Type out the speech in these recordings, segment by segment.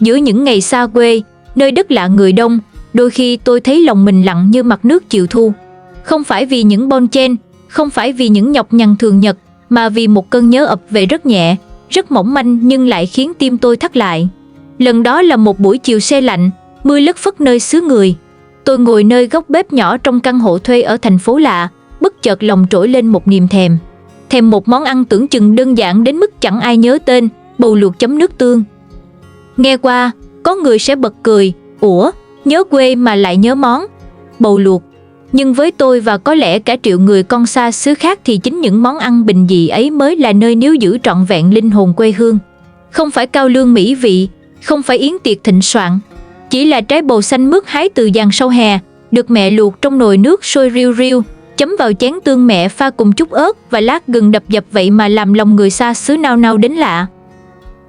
Giữa những ngày xa quê, nơi đất lạ người đông, đôi khi tôi thấy lòng mình lặng như mặt nước chiều thu. Không phải vì những bon chen, không phải vì những nhọc nhằn thường nhật, mà vì một cơn nhớ ập về rất nhẹ, rất mỏng manh nhưng lại khiến tim tôi thắt lại. Lần đó là một buổi chiều se lạnh, mưa lất phất nơi xứ người. Tôi ngồi nơi góc bếp nhỏ trong căn hộ thuê ở thành phố lạ, bất chợt lòng trỗi lên một niềm thèm. Thèm một món ăn tưởng chừng đơn giản đến mức chẳng ai nhớ tên, bầu luộc chấm nước tương. Nghe qua, có người sẽ bật cười, ủa, nhớ quê mà lại nhớ món bầu luộc. Nhưng với tôi và có lẽ cả triệu người con xa xứ khác thì chính những món ăn bình dị ấy mới là nơi níu giữ trọn vẹn linh hồn quê hương. Không phải cao lương mỹ vị, không phải yến tiệc thịnh soạn, chỉ là trái bầu xanh mướt hái từ giàn sau hè, được mẹ luộc trong nồi nước sôi riu riu, chấm vào chén tương mẹ pha cùng chút ớt và lát gừng đập dập, vậy mà làm lòng người xa xứ nao nao đến lạ.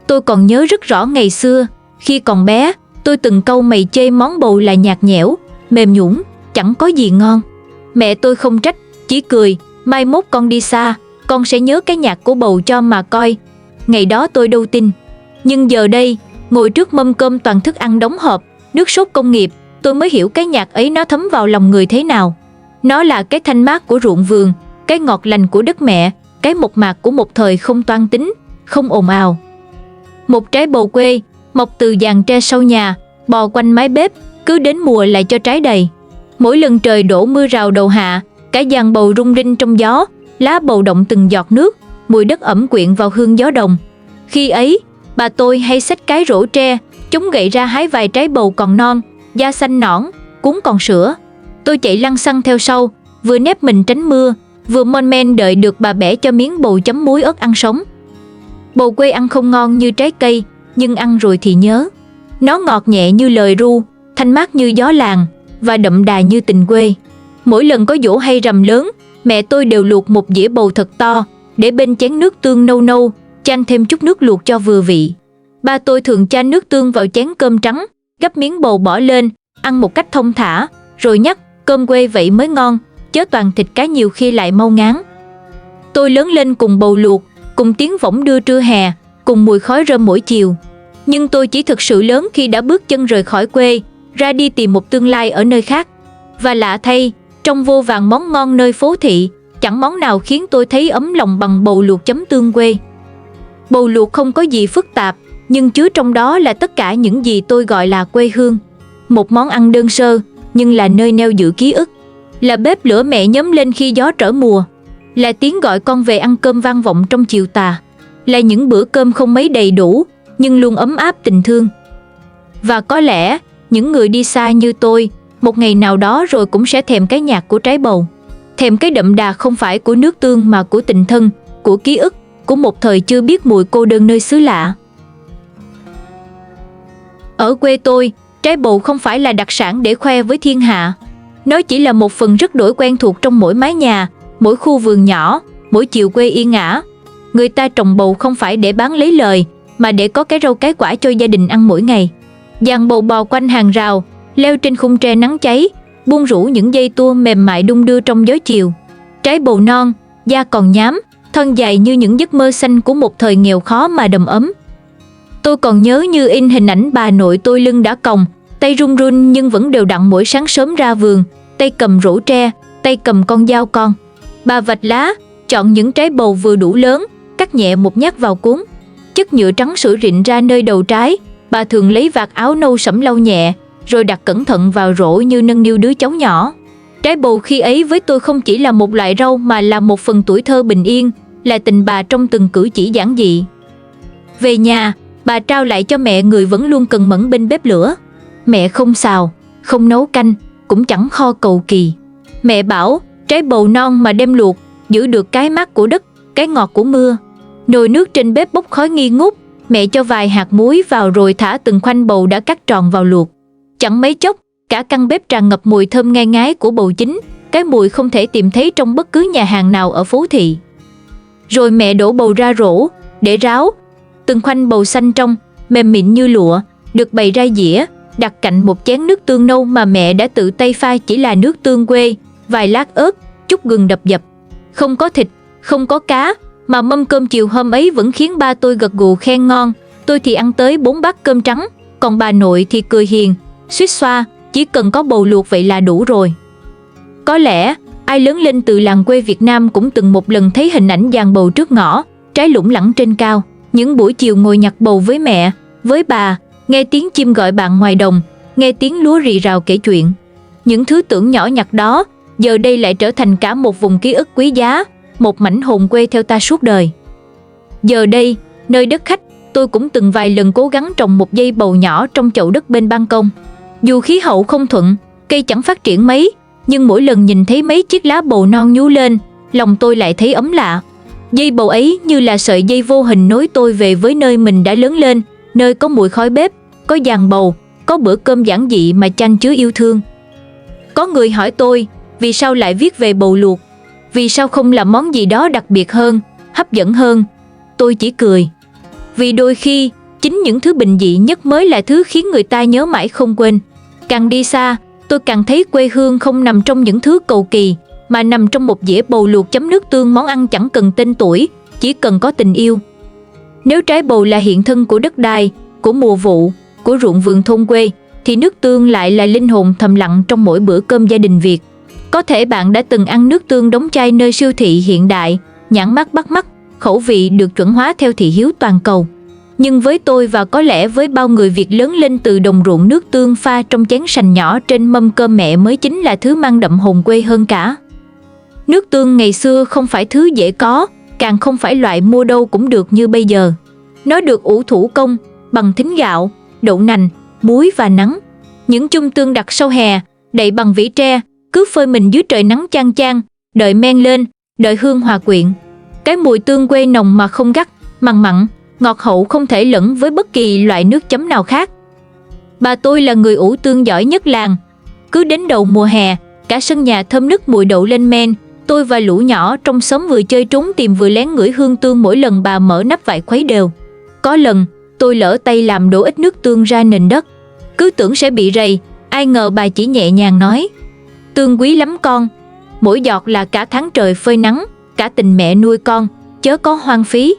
Tôi còn nhớ rất rõ ngày xưa, khi còn bé, tôi từng câu mày chê món bầu là nhạt nhẽo, mềm nhũn, chẳng có gì ngon. Mẹ tôi không trách, chỉ cười, mai mốt con đi xa, con sẽ nhớ cái nhạc của bầu cho mà coi. Ngày đó tôi đâu tin. Nhưng giờ đây, ngồi trước mâm cơm toàn thức ăn đóng hộp, nước sốt công nghiệp, tôi mới hiểu cái nhạc ấy nó thấm vào lòng người thế nào. Nó là cái thanh mát của ruộng vườn, cái ngọt lành của đất mẹ, cái mộc mạc của một thời không toan tính, không ồn ào. Một trái bầu quê, mọc từ giàn tre sau nhà, bò quanh mái bếp, cứ đến mùa lại cho trái đầy. Mỗi lần trời đổ mưa rào đầu hạ, cả giàn bầu rung rinh trong gió, lá bầu động từng giọt nước, mùi đất ẩm quyện vào hương gió đồng. Khi ấy, bà tôi hay xách cái rổ tre, chống gậy ra hái vài trái bầu còn non, da xanh nõn, cuống còn sữa. Tôi chạy lăng xăng theo sau, vừa nép mình tránh mưa, vừa mon men đợi được bà bẻ cho miếng bầu chấm muối ớt ăn sống. Bầu quê ăn không ngon như trái cây, nhưng ăn rồi thì nhớ. Nó ngọt nhẹ như lời ru, thanh mát như gió làng, và đậm đà như tình quê. Mỗi lần có giỗ hay rằm lớn, mẹ tôi đều luộc một dĩa bầu thật to, để bên chén nước tương nâu nâu, chan thêm chút nước luộc cho vừa vị. Ba tôi thường chan nước tương vào chén cơm trắng, gắp miếng bầu bỏ lên, ăn một cách thông thả, rồi nhắc, cơm quê vậy mới ngon, chớ toàn thịt cá nhiều khi lại mau ngán. Tôi lớn lên cùng bầu luộc, cùng tiếng võng đưa trưa hè, cùng mùi khói rơm mỗi chiều. Nhưng tôi chỉ thực sự lớn khi đã bước chân rời khỏi quê, ra đi tìm một tương lai ở nơi khác. Và lạ thay, trong vô vàn món ngon nơi phố thị, chẳng món nào khiến tôi thấy ấm lòng bằng bầu luộc chấm tương quê. Bầu luộc không có gì phức tạp, nhưng chứa trong đó là tất cả những gì tôi gọi là quê hương. Một món ăn đơn sơ, nhưng là nơi neo giữ ký ức. Là bếp lửa mẹ nhóm lên khi gió trở mùa. Là tiếng gọi con về ăn cơm vang vọng trong chiều tà. Là những bữa cơm không mấy đầy đủ, nhưng luôn ấm áp tình thương. Và có lẽ, những người đi xa như tôi, một ngày nào đó rồi cũng sẽ thèm cái nhạc của trái bầu. Thèm cái đậm đà không phải của nước tương mà của tình thân, của ký ức, của một thời chưa biết mùi cô đơn nơi xứ lạ. Ở quê tôi, trái bầu không phải là đặc sản để khoe với thiên hạ. Nó chỉ là một phần rất đổi quen thuộc trong mỗi mái nhà, mỗi khu vườn nhỏ, mỗi chiều quê yên ả. Người ta trồng bầu không phải để bán lấy lời, mà để có cái rau cái quả cho gia đình ăn mỗi ngày. Giàn bầu bò quanh hàng rào, leo trên khung tre nắng cháy, buông rủ những dây tua mềm mại đung đưa trong gió chiều. Trái bầu non, da còn nhám, thân dài như những giấc mơ xanh của một thời nghèo khó mà đầm ấm. Tôi còn nhớ như in hình ảnh bà nội tôi lưng đã còng, tay run run nhưng vẫn đều đặn mỗi sáng sớm ra vườn, tay cầm rổ tre, tay cầm con dao con. Bà vạch lá, chọn những trái bầu vừa đủ lớn, cắt nhẹ một nhát vào cuốn. Chất nhựa trắng sữa rịn ra nơi đầu trái, bà thường lấy vạt áo nâu sẫm lau nhẹ, rồi đặt cẩn thận vào rổ như nâng niu đứa cháu nhỏ. Trái bầu khi ấy với tôi không chỉ là một loại rau mà là một phần tuổi thơ bình yên, là tình bà trong từng cử chỉ giản dị. Về nhà, bà trao lại cho mẹ người vẫn luôn cần mẫn bên bếp lửa. Mẹ không xào, không nấu canh, cũng chẳng kho cầu kỳ. Mẹ bảo, trái bầu non mà đem luộc, giữ được cái mát của đất, cái ngọt của mưa. Nồi nước trên bếp bốc khói nghi ngút, mẹ cho vài hạt muối vào rồi thả từng khoanh bầu đã cắt tròn vào luộc. Chẳng mấy chốc, cả căn bếp tràn ngập mùi thơm ngai ngái của bầu chín, cái mùi không thể tìm thấy trong bất cứ nhà hàng nào ở phố thị. Rồi mẹ đổ bầu ra rổ, để ráo. Từng khoanh bầu xanh trong, mềm mịn như lụa, được bày ra dĩa, đặt cạnh một chén nước tương nâu mà mẹ đã tự tay pha chỉ là nước tương quê, vài lát ớt, chút gừng đập dập. Không có thịt, không có cá, mà mâm cơm chiều hôm ấy vẫn khiến ba tôi gật gù khen ngon. Tôi thì ăn tới 4 bát cơm trắng, Còn bà nội thì cười hiền, suýt xoa, chỉ cần có bầu luộc vậy là đủ rồi. Có lẽ ai lớn lên từ làng quê Việt Nam cũng từng một lần thấy hình ảnh dàn bầu trước ngõ, trái lủng lẳng trên cao. Những buổi chiều ngồi nhặt bầu với mẹ, với bà, nghe tiếng chim gọi bạn ngoài đồng, nghe tiếng lúa rì rào kể chuyện. Những thứ tưởng nhỏ nhặt đó, giờ đây lại trở thành cả một vùng ký ức quý giá, một mảnh hồn quê theo ta suốt đời. Giờ đây, nơi đất khách, tôi cũng từng vài lần cố gắng trồng một dây bầu nhỏ trong chậu đất bên ban công. Dù khí hậu không thuận, cây chẳng phát triển mấy, nhưng mỗi lần nhìn thấy mấy chiếc lá bầu non nhú lên, lòng tôi lại thấy ấm lạ. Dây bầu ấy như là sợi dây vô hình nối tôi về với nơi mình đã lớn lên, nơi có mùi khói bếp, có giàn bầu, có bữa cơm giản dị mà chan chứa yêu thương. Có người hỏi tôi, vì sao lại viết về bầu luộc? Vì sao không làm món gì đó đặc biệt hơn, hấp dẫn hơn? Tôi chỉ cười. Vì đôi khi, chính những thứ bình dị nhất mới là thứ khiến người ta nhớ mãi không quên. Càng đi xa, tôi càng thấy quê hương không nằm trong những thứ cầu kỳ, mà nằm trong một dĩa bầu luộc chấm nước tương, món ăn chẳng cần tên tuổi, chỉ cần có tình yêu. Nếu trái bầu là hiện thân của đất đai, của mùa vụ, của ruộng vườn thôn quê, thì nước tương lại là linh hồn thầm lặng trong mỗi bữa cơm gia đình Việt. Có thể bạn đã từng ăn nước tương đóng chai nơi siêu thị hiện đại, nhãn mác bắt mắt, khẩu vị được chuẩn hóa theo thị hiếu toàn cầu. Nhưng với tôi và có lẽ với bao người Việt lớn lên từ đồng ruộng, nước tương pha trong chén sành nhỏ trên mâm cơm mẹ mới chính là thứ mang đậm hồn quê hơn cả. Nước tương ngày xưa không phải thứ dễ có, càng không phải loại mua đâu cũng được như bây giờ. Nó được ủ thủ công, bằng thính gạo, đậu nành, muối và nắng. Những chung tương đặc sau hè, đậy bằng vỉ tre, cứ phơi mình dưới trời nắng chang chang, đợi men lên, đợi hương hòa quyện. Cái mùi tương quê nồng mà không gắt, mặn mặn, ngọt hậu không thể lẫn với bất kỳ loại nước chấm nào khác. Bà tôi là người ủ tương giỏi nhất làng. Cứ đến đầu mùa hè, cả sân nhà thơm nức mùi đậu lên men. Tôi và lũ nhỏ trong xóm vừa chơi trốn tìm vừa lén ngửi hương tương mỗi lần bà mở nắp vải khuấy đều. Có lần, tôi lỡ tay làm đổ ít nước tương ra nền đất. Cứ tưởng sẽ bị rầy, ai ngờ bà chỉ nhẹ nhàng nói: "Tương quý lắm con, mỗi giọt là cả tháng trời phơi nắng, cả tình mẹ nuôi con, chớ có hoang phí."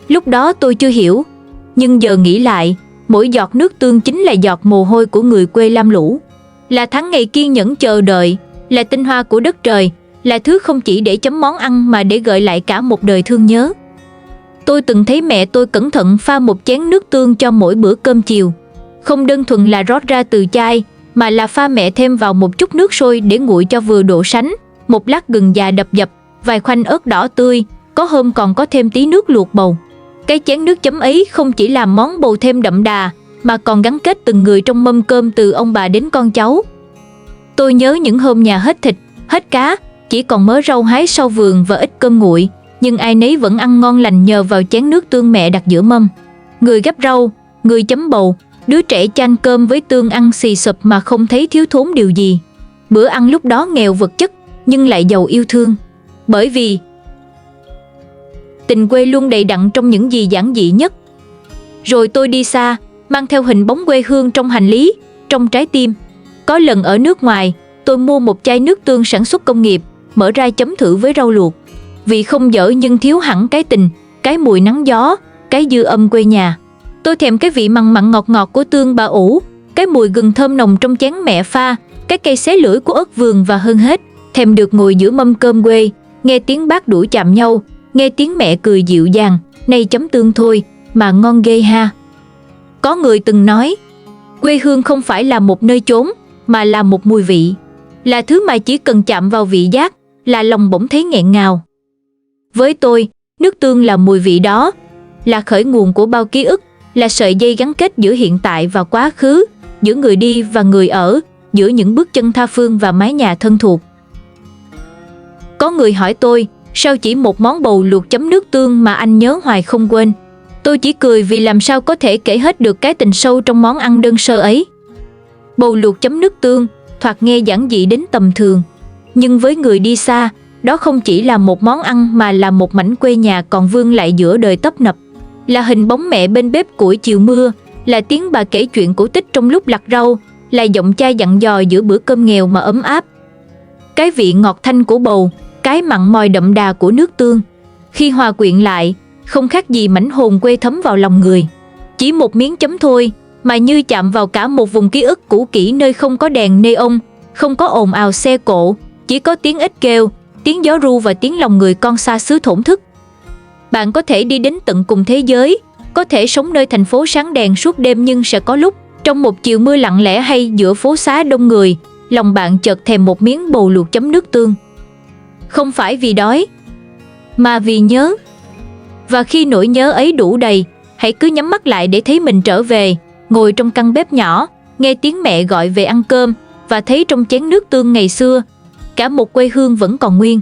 Lúc đó tôi chưa hiểu, nhưng giờ nghĩ lại, mỗi giọt nước tương chính là giọt mồ hôi của người quê lam lũ, là tháng ngày kiên nhẫn chờ đợi, là tinh hoa của đất trời, là thứ không chỉ để chấm món ăn mà để gợi lại cả một đời thương nhớ. Tôi từng thấy mẹ tôi cẩn thận pha một chén nước tương cho mỗi bữa cơm chiều. Không đơn thuần là rót ra từ chai, mà là pha mẹ thêm vào một chút nước sôi để nguội cho vừa độ sánh, một lát gừng già đập dập, vài khoanh ớt đỏ tươi, có hôm còn có thêm tí nước luộc bầu. Cái chén nước chấm ấy không chỉ làm món bầu thêm đậm đà, mà còn gắn kết từng người trong mâm cơm từ ông bà đến con cháu. Tôi nhớ những hôm nhà hết thịt, hết cá, chỉ còn mớ rau hái sau vườn và ít cơm nguội, nhưng ai nấy vẫn ăn ngon lành nhờ vào chén nước tương mẹ đặt giữa mâm. Người gắp rau, người chấm bầu, đứa trẻ chan cơm với tương ăn xì xụp mà không thấy thiếu thốn điều gì. Bữa ăn lúc đó nghèo vật chất, nhưng lại giàu yêu thương. Bởi vì tình quê luôn đầy đặn trong những gì giản dị nhất. Rồi tôi đi xa, mang theo hình bóng quê hương trong hành lý, trong trái tim. Có lần ở nước ngoài, tôi mua một chai nước tương sản xuất công nghiệp, mở ra chấm thử với rau luộc. Vị không dở nhưng thiếu hẳn cái tình, cái mùi nắng gió, cái dư âm quê nhà. Tôi thèm cái vị mặn mặn ngọt ngọt của tương bà ủ, cái mùi gừng thơm nồng trong chén mẹ pha, cái cây xé lưỡi của ớt vườn và hơn hết, thèm được ngồi giữa mâm cơm quê, nghe tiếng bát đũa chạm nhau, nghe tiếng mẹ cười dịu dàng, "Này chấm tương thôi, mà ngon ghê ha." Có người từng nói, quê hương không phải là một nơi chốn, mà là một mùi vị, là thứ mà chỉ cần chạm vào vị giác, là lòng bỗng thấy nghẹn ngào. Với tôi, nước tương là mùi vị đó, là khởi nguồn của bao ký ức, là sợi dây gắn kết giữa hiện tại và quá khứ, giữa người đi và người ở, giữa những bước chân tha phương và mái nhà thân thuộc. Có người hỏi tôi, sao chỉ một món bầu luộc chấm nước tương mà anh nhớ hoài không quên? Tôi chỉ cười vì làm sao có thể kể hết được cái tình sâu trong món ăn đơn sơ ấy. Bầu luộc chấm nước tương, thoạt nghe giản dị đến tầm thường. Nhưng với người đi xa, đó không chỉ là một món ăn mà là một mảnh quê nhà còn vương lại giữa đời tấp nập. Là hình bóng mẹ bên bếp củi chiều mưa, là tiếng bà kể chuyện cổ tích trong lúc lặt rau, là giọng cha dặn dò giữa bữa cơm nghèo mà ấm áp. Cái vị ngọt thanh của bầu, cái mặn mòi đậm đà của nước tương, khi hòa quyện lại, không khác gì mảnh hồn quê thấm vào lòng người. Chỉ một miếng chấm thôi, mà như chạm vào cả một vùng ký ức cũ kỹ nơi không có đèn neon, không có ồn ào xe cộ, chỉ có tiếng ếch kêu, tiếng gió ru và tiếng lòng người con xa xứ thổn thức. Bạn có thể đi đến tận cùng thế giới, có thể sống nơi thành phố sáng đèn suốt đêm, nhưng sẽ có lúc, trong một chiều mưa lặng lẽ hay giữa phố xá đông người, lòng bạn chợt thèm một miếng bầu luộc chấm nước tương. Không phải vì đói, mà vì nhớ. Và khi nỗi nhớ ấy đủ đầy, hãy cứ nhắm mắt lại để thấy mình trở về, ngồi trong căn bếp nhỏ, nghe tiếng mẹ gọi về ăn cơm và thấy trong chén nước tương ngày xưa, cả một quê hương vẫn còn nguyên.